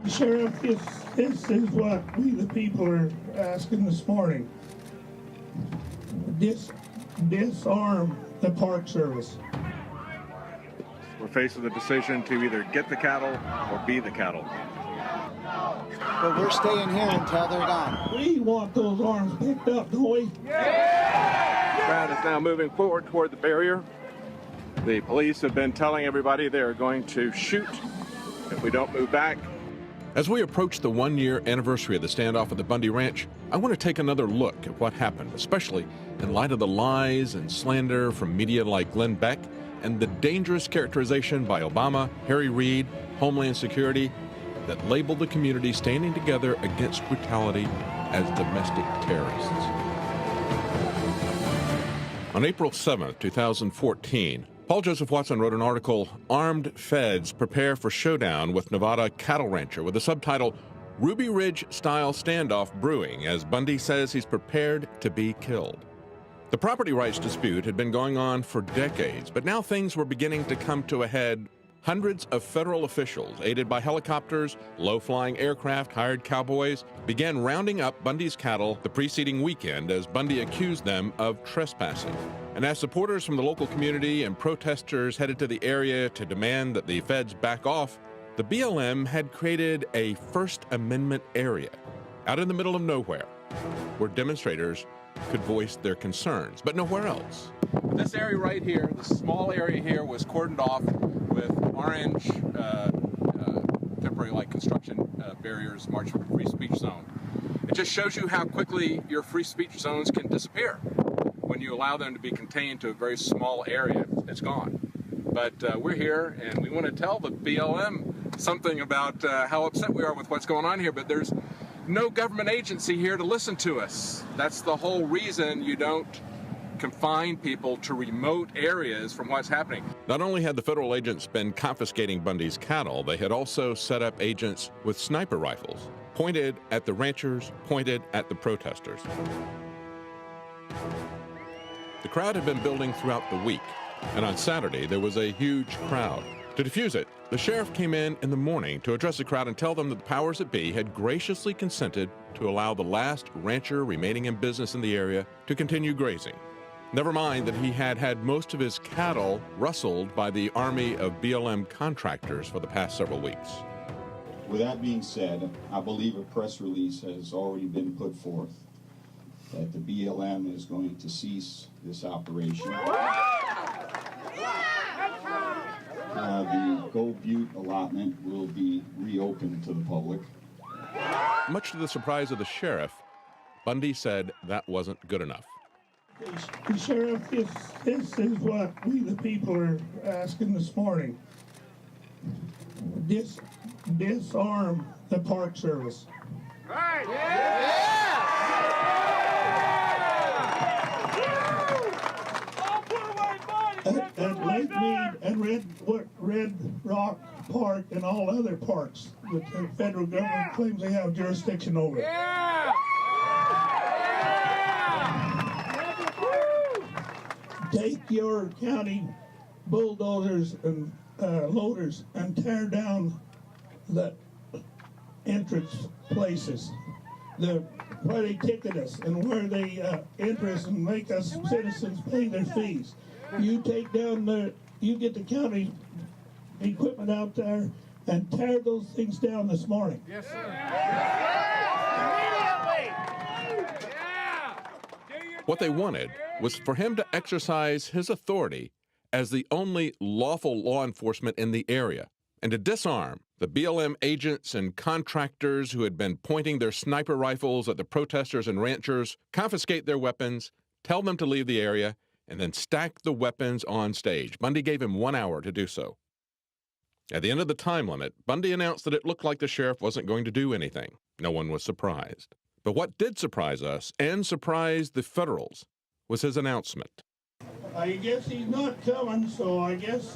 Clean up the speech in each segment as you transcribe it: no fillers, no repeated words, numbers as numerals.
Sheriff, this is what we the people are asking this morning. Disarm the Park Service. We're faced with a decision to either get the cattle or be the cattle. But we're staying here until they're gone. We want those arms picked up, don't we? Yeah! The crowd is now moving forward toward the barrier. The police have been telling everybody they're going to shoot if we don't move back. As we approach the one-year anniversary of the standoff at the Bundy Ranch, I want to take another look at what happened, especially in light of the lies and slander from media like Glenn Beck and the dangerous characterization by Obama, Harry Reid, Homeland Security, that labeled the community standing together against brutality as domestic terrorists. On April 7, 2014, Paul Joseph Watson wrote an article, Armed Feds Prepare for Showdown with Nevada Cattle Rancher, with the subtitle, Ruby Ridge-Style Standoff Brewing, as Bundy says he's prepared to be killed. The property rights dispute had been going on for decades, but now things were beginning to come to a head. Hundreds of federal officials, aided by helicopters, low-flying aircraft, hired cowboys, began rounding up Bundy's cattle the preceding weekend as Bundy accused them of trespassing. And as supporters from the local community and protesters headed to the area to demand that the feds back off, the BLM had created a First Amendment area out in the middle of nowhere where demonstrators could voice their concerns, but nowhere else. This area right here, this small area here, was cordoned off with orange temporary construction barriers marked for free speech zone. It just shows you how quickly your free speech zones can disappear. When you allow them to be contained to a very small area, it's gone. But we're here and we want to tell the BLM something about how upset we are with what's going on here, but there's no government agency here to listen to us. That's the whole reason you don't confine people to remote areas from what's happening. Not only had the federal agents been confiscating Bundy's cattle, they had also set up agents with sniper rifles, pointed at the ranchers, pointed at the protesters. The crowd had been building throughout the week, and on Saturday there was a huge crowd. To defuse it, the sheriff came in the morning to address the crowd and tell them that the powers that be had graciously consented to allow the last rancher remaining in business in the area to continue grazing. Never mind that he had had most of his cattle rustled by the army of BLM contractors for the past several weeks. With that being said, I believe a press release has already been put forth that the BLM is going to cease this operation. The Gold Butte allotment will be reopened to the public. Much to the surprise of the sheriff, Bundy said that wasn't good enough. Sheriff, this is what we the people are asking this morning. Disarm the Park Service. Right. Yeah. At Lake Mead and Red Rock Park and all other parks that the federal government claims they have jurisdiction over. Yeah. Take your county bulldozers and loaders and tear down the entrance places, where they ticket us and where they enter us and make us citizens pay their fees. You take down you get the county equipment out there and tear those things down this morning. Yes, sir. Immediately. Yeah. What they wanted was for him to exercise his authority as the only lawful law enforcement in the area and to disarm the BLM agents and contractors who had been pointing their sniper rifles at the protesters and ranchers, confiscate their weapons, tell them to leave the area, and then stack the weapons on stage. Bundy gave him 1 hour to do so. At the end of the time limit, Bundy announced that it looked like the sheriff wasn't going to do anything. No one was surprised. But what did surprise us and surprise the federals was his announcement. I guess he's not coming, so I guess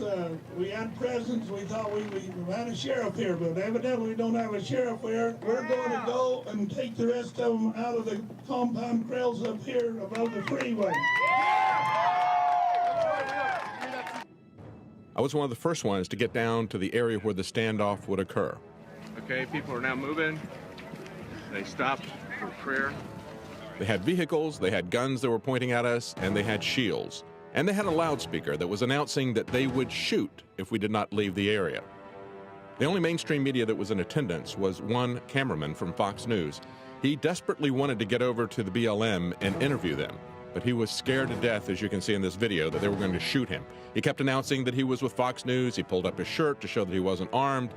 we had presents. We thought we had a sheriff here, but evidently we don't have a sheriff here. We're going to go and take the rest of them out of the compound trails up here above the freeway. I was one of the first ones to get down to the area where the standoff would occur. Okay, people are now moving. They stopped for prayer. They had vehicles, they had guns that were pointing at us, and they had shields. And they had a loudspeaker that was announcing that they would shoot if we did not leave the area. The only mainstream media that was in attendance was one cameraman from Fox News. He desperately wanted to get over to the BLM and interview them, but he was scared to death, as you can see in this video, that they were going to shoot him. He kept announcing that he was with Fox News. He pulled up his shirt to show that he wasn't armed.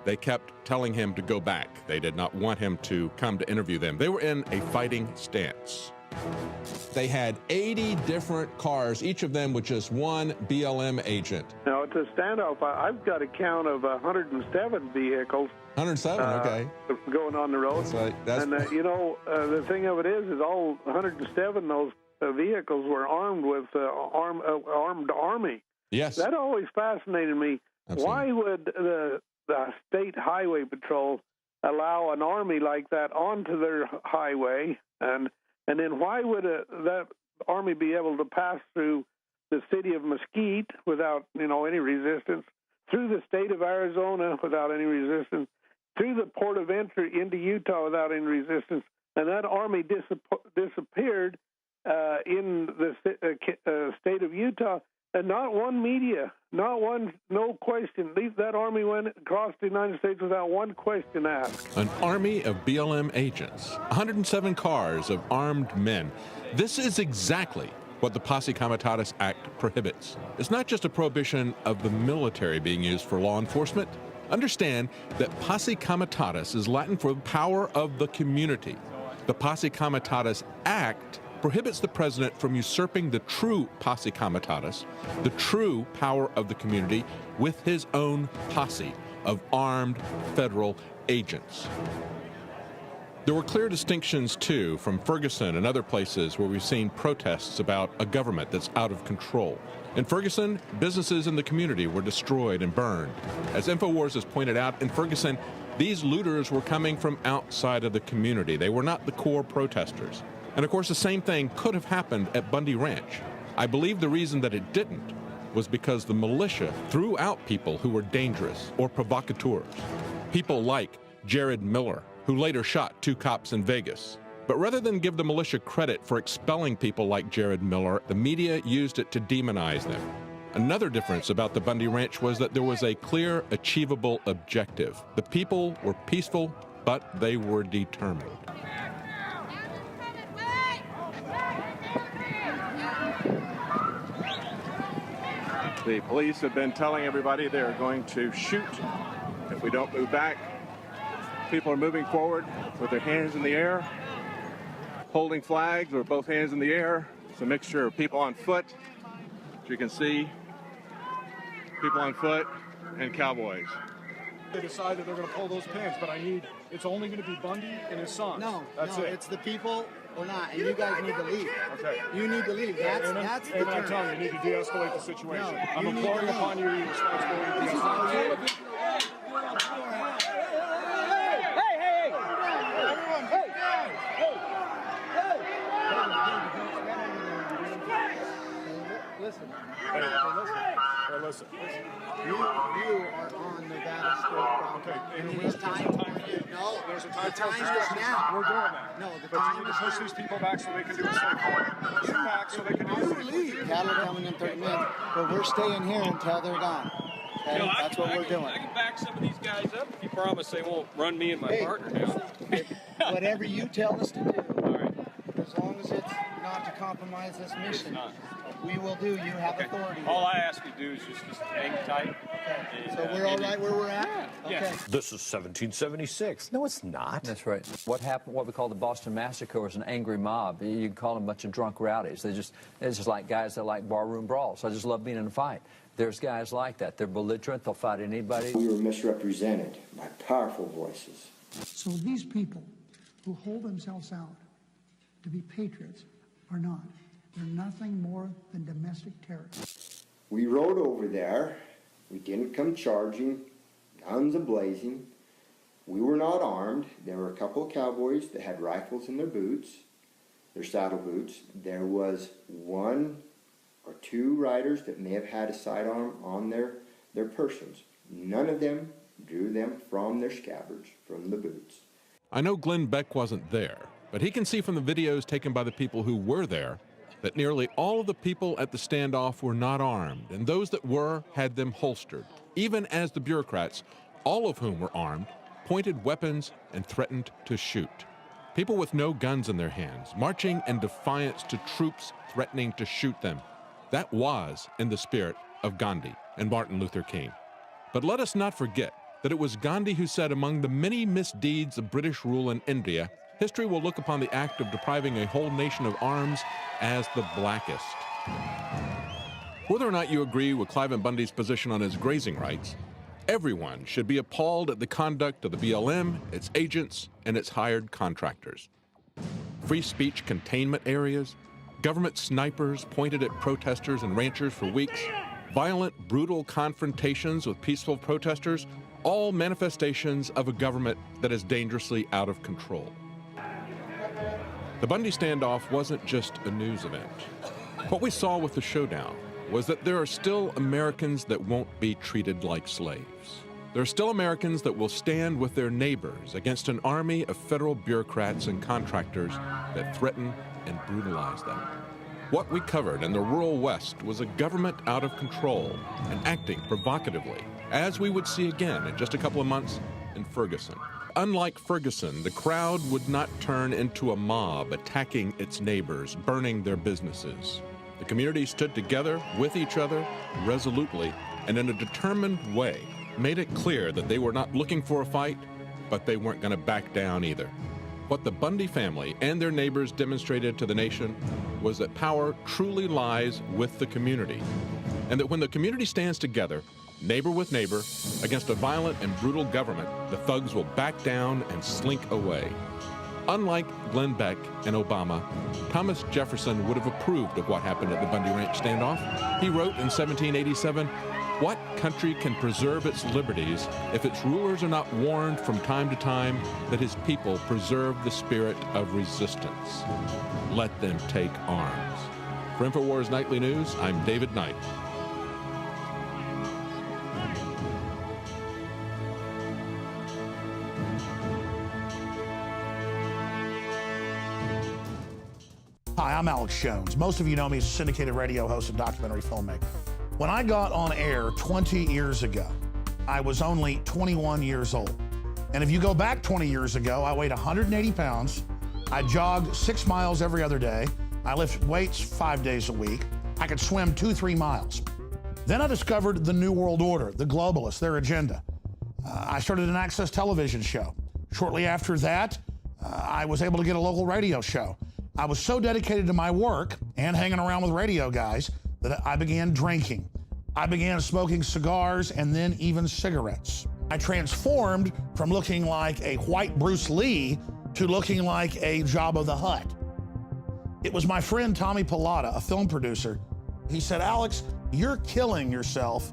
They kept telling him to go back. They did not want him to come to interview them. They were in a fighting stance. They had 80 different cars, each of them with just one BLM agent. Now, it's a standoff. I've got a count of 107 vehicles. 107, okay. Going on the road. That's And, you know, the thing of it is all 107 those vehicles were armed with armed army. Yes. That always fascinated me. Absolutely. Why would the state highway patrol allow an army like that onto their highway, and then why would that army be able to pass through the city of Mesquite without, you know, any resistance, through the state of Arizona without any resistance, through the port of entry into Utah without any resistance, and that army disappeared in the state of Utah? And not one media, no question. That army went across the United States without one question asked. An army of BLM agents, 107 cars of armed men. This is exactly what the Posse Comitatus Act prohibits. It's not just a prohibition of the military being used for law enforcement. Understand that Posse Comitatus is Latin for the power of the community. The Posse Comitatus Act prohibits the president from usurping the true Posse Comitatus, the true power of the community, with his own posse of armed federal agents. There were clear distinctions, too, from Ferguson and other places where we've seen protests about a government that's out of control. In Ferguson, businesses in the community were destroyed and burned. As InfoWars has pointed out, in Ferguson, these looters were coming from outside of the community. They were not the core protesters. And of course, the same thing could have happened at Bundy Ranch. I believe the reason that it didn't was because the militia threw out people who were dangerous or provocateurs. People like Jared Miller, who later shot 2 cops in Vegas. But rather than give the militia credit for expelling people like Jared Miller, the media used it to demonize them. Another difference about the Bundy Ranch was that there was a clear, achievable objective. The people were peaceful, but they were determined. The police have been telling everybody they're going to shoot if we don't move back. People are moving forward with their hands in the air, holding flags with both hands in the air. It's a mixture of people on foot, as you can see, people on foot, and cowboys. They decided they're going to pull those pins, but it's only going to be Bundy and his sons. That's it. It's the people or not, and you guys need to leave. Okay. You need to leave. That's the and I'm term. telling you, you need to de-escalate the situation. No, I'm you need imploring to leave. upon you your responsibility to de-escalate. Listen. You are on Nevada state property. Okay, And there's it's time. No, there's a time. The time is now. We're doing that. No, the but time you need is to push now. these people back so they can do it safely. Push them back so they can do it safely. Cattle are coming in 30 minutes, but we're staying here until they're gone. Okay? That's what we're doing. I can back some of these guys up if you promise they won't run me and my partner down. Whatever you tell us to do, All right. as long as it's not to compromise this mission, we will do. You have authority. All I ask you to do is just hang tight. And, So we're all right where we're at? Yeah. Okay. This is 1776. No, it's not. That's right. What happened, what we call the Boston Massacre, was an angry mob. You can call them a bunch of drunk rowdies. It's just like guys that like barroom brawls. I just love being in a fight. There's guys like that. They're belligerent. They'll fight anybody. We were misrepresented by powerful voices. So these people who hold themselves out to be patriots are not. They're nothing more than domestic terrorists. We rode over there. We didn't come charging, guns a-blazing. We were not armed. There were a couple of cowboys that had rifles in their boots, their saddle boots. There was 1 or 2 riders that may have had a sidearm on their persons. None of them drew them from their scabbards, from the boots. I know Glenn Beck wasn't there, but he can see from the videos taken by the people who were there that nearly all of the people at the standoff were not armed, and those that were had them holstered, even as the bureaucrats, all of whom were armed, pointed weapons and threatened to shoot. People with no guns in their hands, marching in defiance to troops threatening to shoot them. That was in the spirit of Gandhi and Martin Luther King. But let us not forget that it was Gandhi who said, among the many misdeeds of British rule in India, history will look upon the act of depriving a whole nation of arms as the blackest. Whether or not you agree with Cliven Bundy's position on his grazing rights, everyone should be appalled at the conduct of the BLM, its agents, and its hired contractors. Free speech containment areas, government snipers pointed at protesters and ranchers for weeks, violent, brutal confrontations with peaceful protesters, all manifestations of a government that is dangerously out of control. The Bundy standoff wasn't just a news event. What we saw with the showdown was that there are still Americans that won't be treated like slaves. There are still Americans that will stand with their neighbors against an army of federal bureaucrats and contractors that threaten and brutalize them. What we covered in the rural West was a government out of control and acting provocatively, as we would see again in just a couple of months in Ferguson. Unlike Ferguson, the crowd would not turn into a mob attacking its neighbors, burning their businesses. The community stood together with each other resolutely and in a determined way made it clear that they were not looking for a fight, but they weren't going to back down either. What the Bundy family and their neighbors demonstrated to the nation was that power truly lies with the community, and that when the community stands together, neighbor with neighbor, against a violent and brutal government, the thugs will back down and slink away. Unlike Glenn Beck and Obama, Thomas Jefferson would have approved of what happened at the Bundy Ranch standoff. He wrote in 1787, "What country can preserve its liberties if its rulers are not warned from time to time that his people preserve the spirit of resistance? Let them take arms." For InfoWars Nightly News, I'm David Knight. Hi, I'm Alex Jones. Most of you know me as a syndicated radio host and documentary filmmaker. When I got on air 20 years ago, I was only 21 years old. And if you go back 20 years ago, I weighed 180 pounds. I jogged 6 miles every other day. I lifted weights 5 days a week. I could swim 2-3 miles. Then I discovered the New World Order, the globalists, their agenda. I started an access television show. Shortly after that, I was able to get a local radio show. I was so dedicated to my work and hanging around with radio guys that I began drinking. I began smoking cigars and then even cigarettes. I transformed from looking like a white Bruce Lee to looking like a Jabba the Hutt. It was my friend Tommy Pilata, a film producer. He said, "Alex, you're killing yourself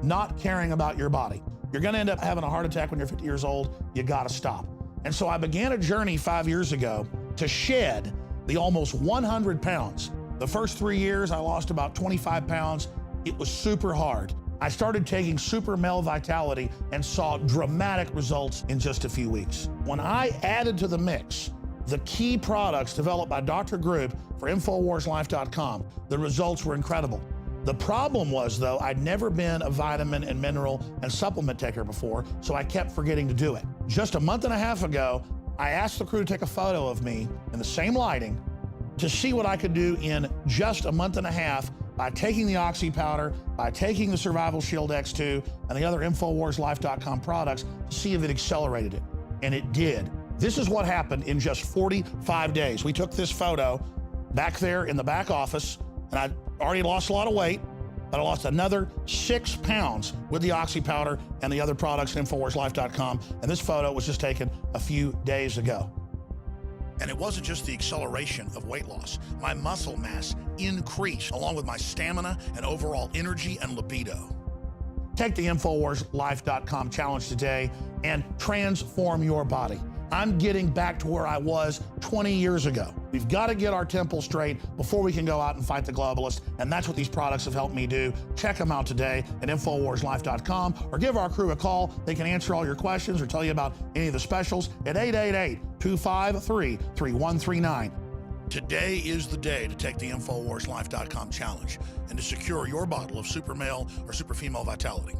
not caring about your body. You're gonna end up having a heart attack when you're 50 years old. You gotta stop." And so I began a journey 5 years ago to shed the almost 100 pounds. The first 3 years, I lost about 25 pounds. It was super hard. I started taking Super Male Vitality and saw dramatic results in just a few weeks. When I added to the mix the key products developed by Dr. Group for InfoWarsLife.com, the results were incredible. The problem was, though, I'd never been a vitamin and mineral and supplement taker before, so I kept forgetting to do it. Just a month and a half ago, I asked the crew to take a photo of me in the same lighting to see what I could do in just a month and a half by taking the Oxy powder, by taking the Survival Shield X2 and the other InfoWarsLife.com products to see if it accelerated it. And it did. This is what happened in just 45 days. We took this photo back there in the back office, and I already lost a lot of weight, but I lost another 6 pounds with the Oxy powder and the other products at InfoWarsLife.com. And this photo was just taken a few days ago. And it wasn't just the acceleration of weight loss. My muscle mass increased, along with my stamina and overall energy and libido. Take the InfoWarsLife.com challenge today and transform your body. I'm getting back to where I was 20 years ago. We've got to get our temple straight before we can go out and fight the globalists, and that's what these products have helped me do. Check them out today at infowarslife.com, or give our crew a call. They can answer all your questions or tell you about any of the specials at 888-253-3139. Today is the day to take the InfoWarsLife.com challenge and to secure your bottle of Super Male or Super Female Vitality.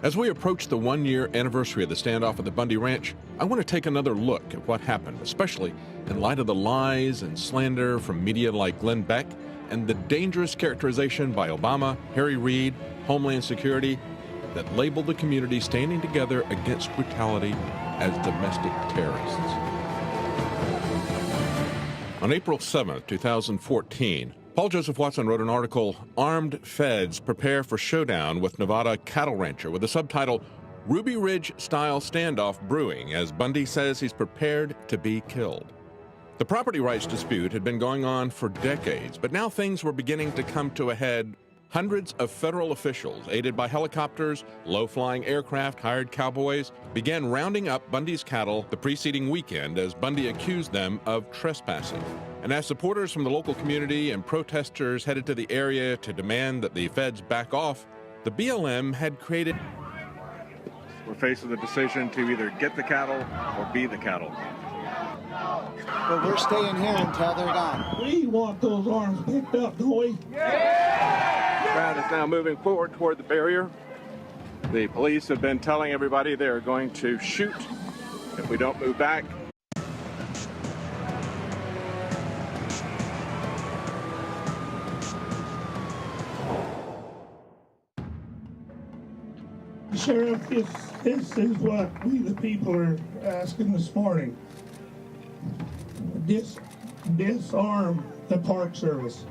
As we approach the one-year anniversary of the standoff at the Bundy Ranch, I want to take another look at what happened, especially in light of the lies and slander from media like Glenn Beck and the dangerous characterization by Obama, Harry Reid, Homeland Security that labeled the community standing together against brutality as domestic terrorists. On April 7, 2014, Paul Joseph Watson wrote an article, Armed Feds Prepare for Showdown with Nevada Cattle Rancher, with the subtitle, Ruby Ridge-Style Standoff Brewing, as Bundy says he's prepared to be killed. The property rights dispute had been going on for decades, but now things were beginning to come to a head. Hundreds of federal officials, aided by helicopters, low-flying aircraft, hired cowboys, began rounding up Bundy's cattle the preceding weekend as Bundy accused them of trespassing. And as supporters from the local community and protesters headed to the area to demand that the feds back off, the BLM had created... We're faced with a decision to either get the cattle or be the cattle. But we're staying here until they're gone. We want those arms picked up, don't we? The crowd is now moving forward toward the barrier. The police have been telling everybody they're going to shoot if we don't move back. Sheriff, this is what we the people are asking this morning. Disarm the Park Service.